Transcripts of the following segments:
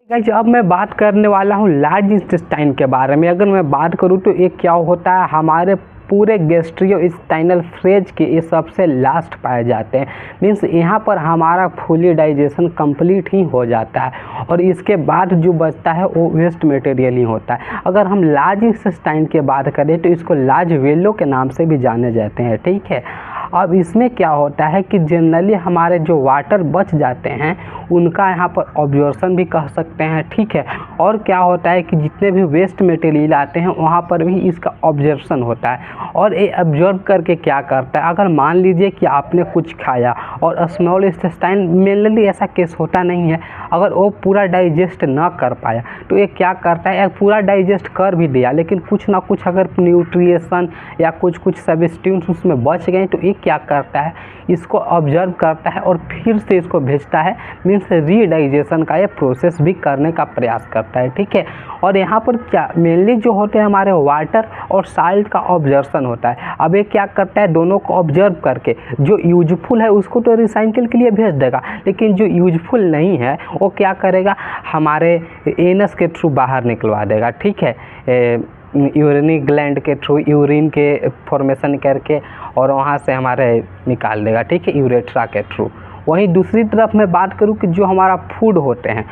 Guys अब मैं बात करने वाला हूँ लार्ज इंटेस्टाइन के बारे में। अगर मैं बात करूँ तो ये क्या होता है, हमारे पूरे गैस्ट्रोइंटेस्टाइनल फेज के ये सबसे लास्ट पाए जाते हैं। मीन्स यहाँ पर हमारा फुली डाइजेशन कंप्लीट ही हो जाता है और इसके बाद जो बचता है वो वेस्ट मटेरियल ही होता है। अगर हम लार्ज इंटेस्टाइन की बात करें तो इसको लार्ज वेलो के नाम से भी जाने जाते हैं, ठीक है। अब इसमें क्या होता है कि जनरली हमारे जो वाटर बच जाते हैं उनका यहाँ पर ऑब्जॉर्प्शन भी कह सकते हैं, ठीक है। और क्या होता है कि जितने भी वेस्ट मटेरियल आते हैं वहाँ पर भी इसका ऑब्जर्प्शन होता है और ये ऑब्जर्व करके क्या करता है, अगर मान लीजिए कि आपने कुछ खाया और स्मॉल इंटेस्टाइन मेनली ऐसा केस होता नहीं है, अगर वो पूरा डाइजेस्ट ना कर पाया तो ये क्या करता है, पूरा डाइजेस्ट कर भी दिया लेकिन कुछ ना कुछ अगर न्यूट्रिएशन या कुछ सब्स्टिट्यूट्स उसमें बच गए तो ये क्या करता है, इसको ऑब्जर्व करता है और फिर से इसको भेजता है। मीन्स रीडाइजेशन का ये प्रोसेस भी करने का प्रयास करता है, ठीक है। और यहाँ पर क्या मेनली जो होते हैं हमारे वाटर और साल्ट का ऑब्जर्प्शन होता है। अब ये क्या करता है, दोनों को ऑब्जर्व करके जो यूजफुल है उसको तो रिसाइकिल के लिए भेज देगा, लेकिन जो यूजफुल नहीं है वो क्या करेगा, हमारे एनस के थ्रू बाहर निकलवा देगा, ठीक है। यूरिनी ग्लैंड के थ्रू यूरिन के फॉर्मेशन करके और वहाँ से हमारे निकाल देगा, ठीक है, यूरेथ्रा के थ्रू। वहीं दूसरी तरफ मैं बात करूँ कि जो हमारा फूड होते हैं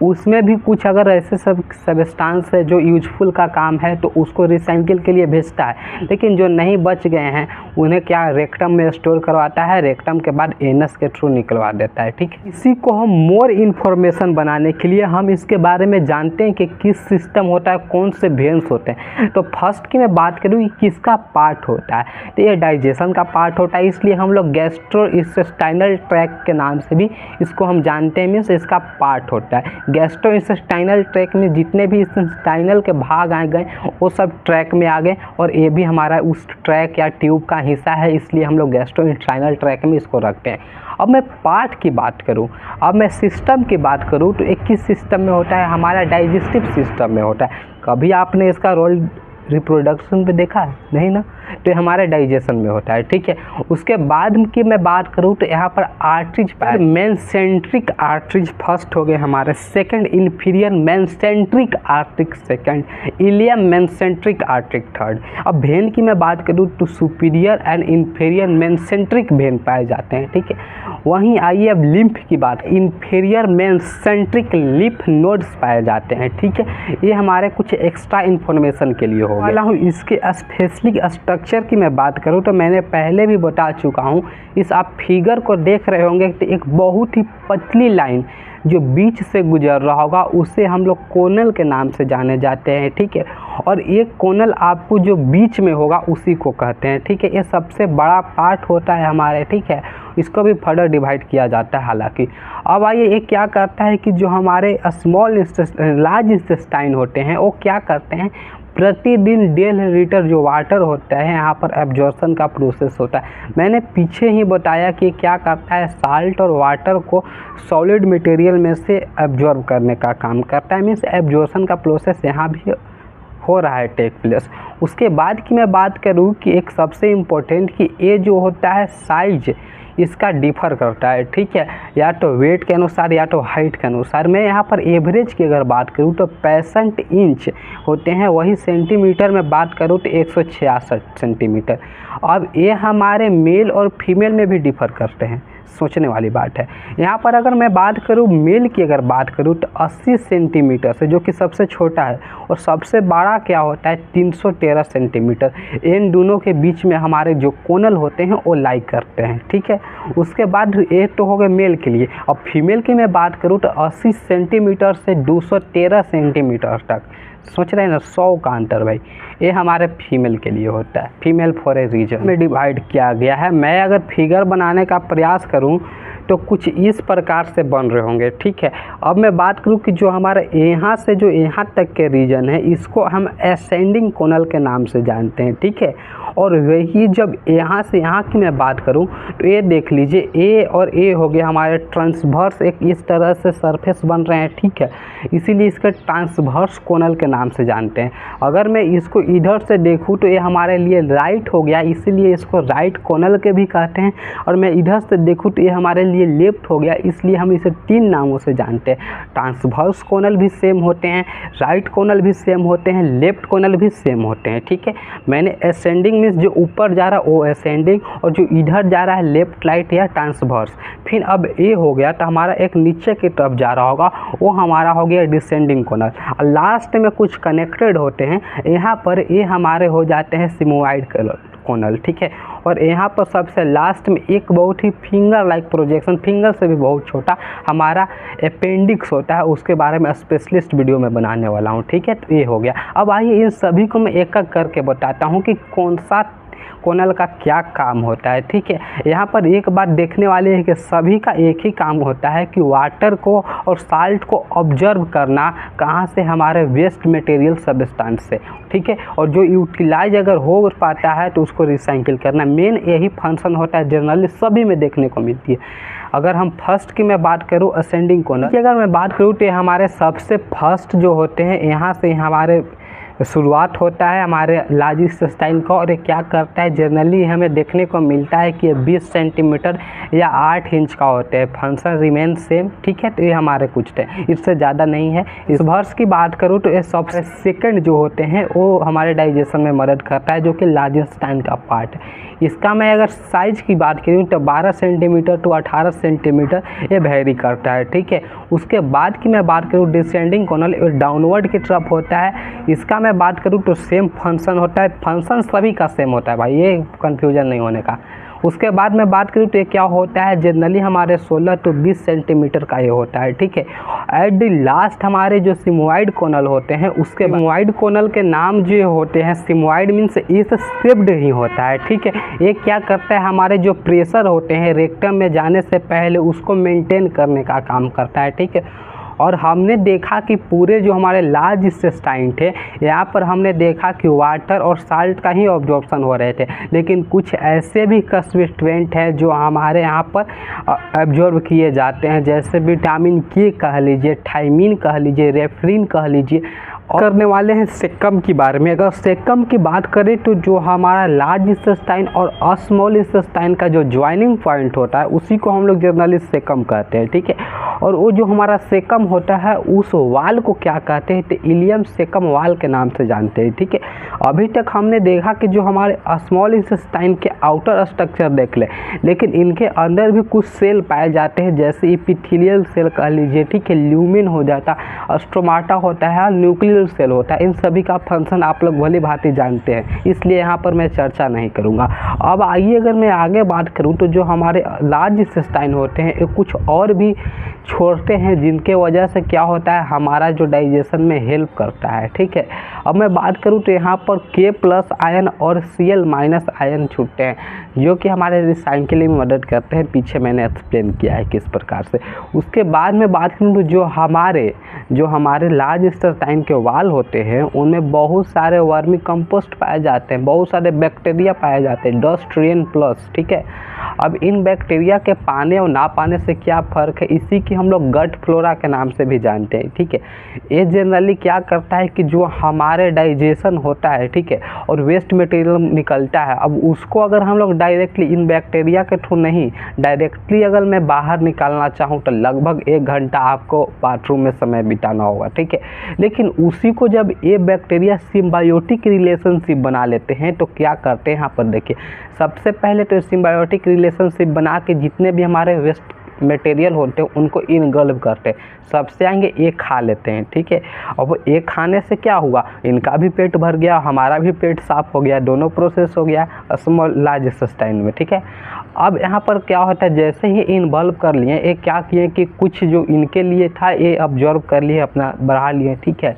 उसमें भी कुछ अगर ऐसे सब सब्सटेंस है जो यूजफुल का काम है तो उसको रिसाइकिल के लिए भेजता है, लेकिन जो नहीं बच गए हैं उन्हें क्या रेक्टम में स्टोर करवाता है, रेक्टम के बाद एनस के थ्रू निकलवा देता है, ठीक है। इसी को हम मोर इन्फॉर्मेशन बनाने के लिए हम इसके बारे में जानते हैं कि किस सिस्टम होता है, कौन से वेन्स होते हैं। तो फर्स्ट की मैं बात करूँ कि किसका पार्ट होता है, तो ये डाइजेशन का पार्ट होता है, इसलिए हम लोग गैस्ट्रोइंटेस्टाइनल ट्रैक्ट के नाम से भी इसको हम जानते हैं। मीन्स इसका पार्ट होता है। गैस्ट्रोइंटेस्टाइनल ट्रैक में जितने भी इंटेस्टाइनल के भाग आ गए वो सब ट्रैक में आ गए और ये भी हमारा उस ट्रैक या ट्यूब का हिस्सा है, इसलिए हम लोग गैस्ट्रोइंटेस्टाइनल ट्रैक में इसको रखते हैं। अब मैं पार्ट की बात करूं, अब मैं सिस्टम की बात करूं तो एक किस सिस्टम में होता है, हमारा डाइजेस्टिव सिस्टम में होता है। कभी आपने इसका रोल रिप्रोडक्शन पे देखा है? नहीं ना, तो हमारे डाइजेशन में होता है, ठीक है। उसके बाद की मैं बात करूँ तो यहाँ पर आर्टरीज मेनसेंट्रिक आर्टरीज फर्स्ट हो गए हमारे, second inferior mesenteric artery second, ileum mesenteric artery third. अब वेन की मैं बात करूँ तो superior and inferior mesenteric vein पाए जाते हैं, ठीक है। वहीं आइए अब लिम्फ की बात, इन्फीरियर मेनसेंट्रिक लिम्फ नोड्स पाए जाते हैं, ठीक है। ये हमारे कुछ एक्स्ट्रा इन्फॉर्मेशन के लिए हो वाला हूँ। इसके स्पेसिफिक स्ट्रक्चर की मैं बात करूँ तो मैंने पहले भी बता चुका हूँ। इस आप फिगर को देख रहे होंगे तो एक बहुत ही पतली लाइन जो बीच से गुजर रहा होगा उसे हम लोग कोनल के नाम से जाने जाते हैं, ठीक है। और एक कोनल आपको जो बीच में होगा उसी को कहते हैं, ठीक है। ये सबसे बड़ा पार्ट होता है हमारे, ठीक है। इसको भी फर्दर डिवाइड किया जाता है हालांकि। अब आइए ये क्या करता है कि जो हमारे लार्ज इंटेस्टाइन होते हैं वो क्या करते हैं, प्रतिदिन 1.5 लीटर जो वाटर होता है यहाँ पर एब्जॉर्प्शन का प्रोसेस होता है। मैंने पीछे ही बताया कि क्या करता है, साल्ट और वाटर को सॉलिड मटेरियल में से एब्जॉर्ब करने का काम करता है। मीन्स एब्जॉर्प्शन का प्रोसेस यहाँ भी हो रहा है टेक प्लेस। उसके बाद की मैं बात करूँ कि एक सबसे इम्पोर्टेंट कि ये जो होता है साइज इसका डिफ़र करता है, ठीक है, या तो वेट के अनुसार या तो हाइट के अनुसार। मैं यहाँ पर एवरेज की अगर बात करूँ तो 65 इंच होते हैं, वही सेंटीमीटर में बात करूँ तो 166 सेंटीमीटर। अब ये हमारे मेल और फीमेल में भी डिफ़र करते हैं, सोचने वाली बात है। यहाँ पर अगर मैं बात करूँ मेल की अगर बात करूँ तो 80 सेंटीमीटर से, जो कि सबसे छोटा है, और सबसे बड़ा क्या होता है 313 सेंटीमीटर। इन दोनों के बीच में हमारे जो कोनल होते हैं वो लाई करते हैं, ठीक है। उसके बाद ये तो हो गए मेल के लिए। अब फीमेल की मैं बात करूँ तो 80 सेंटीमीटर से 213 सेंटीमीटर तक, सोच रहे हैं ना, 100 का अंतर भाई, ये हमारे फीमेल के लिए होता है। फीमेल फॉर ए रीजन में डिवाइड किया गया है। मैं अगर फिगर बनाने का प्रयास करूं तो कुछ इस प्रकार से बन रहे होंगे, ठीक है। अब मैं बात करूं कि जो हमारा यहाँ से जो यहाँ तक के रीजन है इसको हम असेंडिंग कोनल के नाम से जानते हैं, ठीक है। और वही जब यहाँ से यहाँ की मैं बात करूँ तो ये देख लीजिए, ए और ए हो गया हमारे ट्रांसवर्स, एक इस तरह से सरफेस बन रहे हैं, ठीक है। इसीलिए इसका ट्रांसवर्स कोनल के नाम से जानते हैं। अगर मैं इसको इधर से देखूँ तो ये हमारे लिए राइट हो गया, इसीलिए इसको राइट कोनल के भी कहते हैं। और मैं इधर से देखूँ तो ये हमारे लिए ये लेफ्ट हो गया, इसलिए हम इसे 3 नामों से जानते हैं। ट्रांसवर्स कोनल भी सेम होते हैं, राइट कोनल भी सेम होते हैं, लेफ्ट कोनल भी सेम होते हैं, ठीक है। मैंने असेंडिंग मीन्स जो ऊपर जा रहा है वो असेंडिंग, और जो इधर जा रहा है लेफ्ट राइट या ट्रांसवर्स। फिर अब ए हो गया तो हमारा एक नीचे की तरफ जा रहा होगा, वो हमारा हो गया डिसेंडिंग कोनल। और लास्ट में कुछ कनेक्टेड होते हैं, यहाँ पर ये हमारे हो जाते हैं सिमोइड कोनल, ठीक है। और यहाँ पर सबसे लास्ट में एक बहुत ही फिंगर लाइक प्रोजेक्शन, फिंगर से भी बहुत छोटा हमारा अपेंडिक्स होता है, उसके बारे में स्पेशलिस्ट वीडियो में बनाने वाला हूँ, ठीक है। तो ये हो गया। अब आइए इन सभी को मैं एक एक करके बताता हूँ कि कौन सा कोनल का क्या काम होता है, ठीक है। यहाँ पर एक बात देखने वाली है कि सभी का एक ही काम होता है कि वाटर को और साल्ट को ऑब्जर्व करना, कहाँ से, हमारे वेस्ट मटेरियल सबस्टेंस से, ठीक है। और जो यूटिलाइज अगर हो पाता है तो उसको रिसाइकिल करना, मेन यही फंक्शन होता है, जनरली सभी में देखने को मिलती है। अगर हम फर्स्ट की मैं बात करूँ असेंडिंग कोनल की अगर मैं बात करूँ तो हमारे सबसे फर्स्ट जो होते हैं, यहाँ से हमारे शुरुआत होता है हमारे लार्ज इंटेस्टाइन का। और ये क्या करता है, जनरली हमें देखने को मिलता है कि ये 20 सेंटीमीटर या 8 इंच का होता है। फंक्शन रिमेन सेम, ठीक है। तो ये हमारे कुछ थे, इससे ज़्यादा नहीं है। इस वर्स की बात करूँ तो ये सबसे सेकंड जो होते हैं वो हमारे डाइजेशन में मदद करता है, जो कि लार्ज इंटेस्टाइन का पार्ट है। इसका मैं अगर साइज़ की बात करूँ तो 12 सेंटीमीटर टू 18 सेंटीमीटर ये वेरी करता है, ठीक है। उसके बाद की मैं बात करूँ डिसेंडिंग कोनल, डाउनवर्ड की तरफ होता है। इसका मैं बात करूँ तो सेम फंक्शन होता है, फंक्शन सभी का सेम होता है भाई, ये कन्फ्यूजन नहीं होने का। उसके बाद मैं बात करूँ तो ये क्या होता है, जनरली हमारे 16 टू 20 सेंटीमीटर का ये होता है, ठीक है। एट द लास्ट हमारे जो सिमोइड कोनल होते हैं, उसके सिमोइड कोनल के नाम जो होते हैं, सिमोइड मीन्स इस शेप्ड ही होता है, ठीक है। ये क्या करता है, हमारे जो प्रेशर होते हैं रेक्टम में जाने से पहले उसको मेंटेन करने का काम करता है, ठीक है। और हमने देखा कि पूरे जो हमारे लार्ज इंटेस्टाइन थे, यहाँ पर हमने देखा कि वाटर और साल्ट का ही ऑब्जॉर्प्शन हो रहे थे, लेकिन कुछ ऐसे भी कंस्टिट्यूएंट हैं जो हमारे यहाँ पर एब्जॉर्ब किए जाते हैं, जैसे विटामिन के कह लीजिए, थायमीन कह लीजिए, रेफरिन कह लीजिए। और करने वाले हैं सेकम के बारे में। अगर सेकम की बात करें तो जो हमारा लार्ज इंटेस्टाइन और स्मॉल इंटेस्टाइन का जो ज्वाइनिंग पॉइंट होता है उसी को हम लोग जनरली सेकम कहते हैं, ठीक है। और वो जो हमारा सेकम होता है उस वाल को क्या कहते हैं, तो इलियम सेकम वाल के नाम से जानते हैं, ठीक है। अभी तक हमने देखा कि जो हमारे स्मॉल इंटेस्टाइन के आउटर स्ट्रक्चर देख ले, लेकिन इनके अंदर भी कुछ सेल पाए जाते हैं, जैसे इपिथेलियल सेल कह लीजिए, ठीक है, ल्यूमिन हो जाता, स्ट्रोमाटा होता है, न्यूक्लियर सेल होता है। इन सभी का फंक्शन आप लोग भली भांति जानते हैं, इसलिए यहाँ पर मैं चर्चा नहीं करूँगा। अब आइए अगर मैं आगे बात करूँ तो जो हमारे लार्ज इंटेस्टाइन होते हैं ये कुछ और भी छोड़ते हैं, जिनके वजह से क्या होता है, हमारा जो डाइजेशन में हेल्प करता है, ठीक है। अब मैं बात करूँ तो यहाँ पर K+ आयन और Cl- आयन छूटते हैं, जो कि हमारे रिसाइकिलिंग में मदद करते हैं। पीछे मैंने एक्सप्लेन किया है किस प्रकार से। उसके बाद में बात करूँ तो जो हमारे लार्ज इंटेस्टाइन के वाल होते हैं उनमें बहुत सारे वर्मी कंपोस्ट पाए जाते हैं, बहुत सारे बैक्टीरिया पाए जाते हैं, 10 ट्रिलियन प्लस, ठीक है। अब इन बैक्टीरिया के पाने और ना पाने से क्या फ़र्क है, इसी की हम लोग गट फ्लोरा के नाम से भी जानते हैं, ठीक है। ये जनरली क्या करता है कि जो हमारे डाइजेशन होता है, ठीक है, और वेस्ट मटेरियल निकलता है, अब उसको अगर हम लोग डायरेक्टली इन बैक्टीरिया के थ्रू नहीं, डायरेक्टली अगर मैं बाहर निकालना चाहूँ तो लगभग 1 घंटा आपको बाथरूम में समय बिताना होगा, ठीक है। लेकिन उसी को जब ये बैक्टीरिया सिम्बायोटिक रिलेशनशिप बना लेते हैं तो क्या करते हैं, यहाँ पर देखिए, सबसे पहले तो सिम्बायोटिक रिलेशनशिप बना के जितने भी हमारे वेस्ट मटेरियल होते हैं उनको इनगल्व करते हैं, सबसे आएंगे एक खा लेते हैं, ठीक है। और वो एक खाने से क्या हुआ, इनका भी पेट भर गया, हमारा भी पेट साफ हो गया, दोनों प्रोसेस हो गया स्मॉल लार्ज इंटेस्टाइन में, ठीक है। अब यहाँ पर क्या होता है, जैसे ही इन्वॉल्व कर लिए, ये क्या किए कि कुछ जो इनके लिए था ये ऑब्जर्व कर लिए, अपना बढ़ा लिए, ठीक है।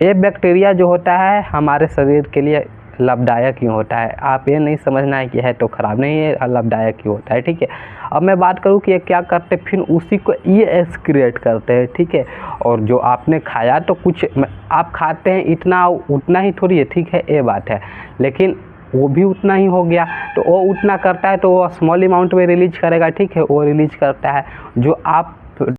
ये बैक्टीरिया जो होता है हमारे शरीर के लिए लाभदायक ही होता है, आप ये नहीं समझना है कि है तो ख़राब नहीं है, लाभदायक ही होता है, ठीक है। अब मैं बात करूँ कि ये क्या करते हैं, फिर उसी को ये एक्सक्रिएट करते हैं, ठीक है। और जो आपने खाया तो कुछ आप खाते हैं इतना उतना ही थोड़ी है, ठीक है, ये बात है, लेकिन वो भी उतना ही हो गया, तो वो उतना करता है तो वो स्मॉल अमाउंट में रिलीज करेगा, ठीक है, वो रिलीज करता है। जो आप